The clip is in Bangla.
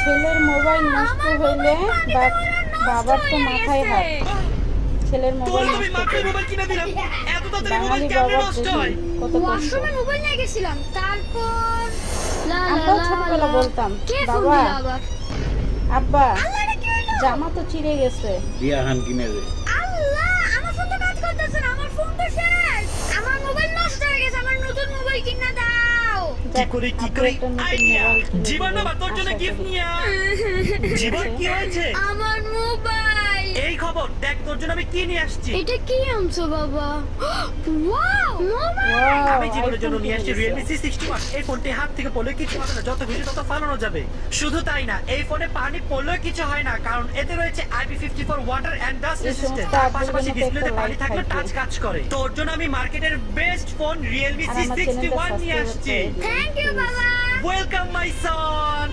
ছেলের মোবাইল নষ্ট হইলে বাবার তো মাথায় হাত। ছেলের মোবাইল তুমি নষ্ট মাত্র করে মোবাইল কিনে দিলাম, এত তাড়াতাড়ি মোবাইল বাঙালি কেমনে বাবার নষ্ট দেখি হয়? কত কষ্ট। ওয়াশরুমে মোবাইল নিয়ে গেছিলাম, তারপর আমরাও ছোটবেলা বলতাম, বাবা আবার আব্বা আল্লাহ, এটা কি হলো? জামা তো চিড়ে গেছে। বিয়াহান কিনে দে। আল্লাহ, আমার ফোন তো কাজ করতেছে না, আমার ফোন তো শেষ, আমার মোবাইল নষ্ট হয়ে গেছে, আমার নতুন মোবাইল কিনে দাও। কি করে আব্বু একটা নতুন আইডিয়া মোবাইল কিনে জীবন দিবে, বাবা তোর জন্য আশা গিফট করি। নিয়ে জীবন কি হয়েছে? আমার মোবাইল। এই খবর দেখ, তোর জন্য আমি কি নিয়ে আসছি। এটা কি আনছো বাবা? Wow, mobile. Wow, আমি জীবনের জন্য iPhone নিয়ে আসছি কিনে Realme দিছে। C61। এই ফোনটি হাত থেকে পড়লে কিছু হবে না, যত খুশি তত ফালানো যাবে। শুধু তাই না, এই ফোনে পানি পড়লেও কিছু হয় না, কারণ এতে রয়েছে IP54 ওয়াটার এন্ড ডাস্ট এই রেজিস্ট্যান্ট। সমস্ত তার আপুদের পাশাপাশি মতো ডিসপ্লেতে একটা পানি life থাকলে থাকবে। টাচ কাজ করে। তোর জন্য আমি মার্কেটের বেস্ট ফোন Realme আর আমার চ্যানেলটা C61 নিয়ে সাবস্ক্রাইব আসছি। করে দিবেন, থ্যাংক ইউ please। বাবা। Welcome my Son.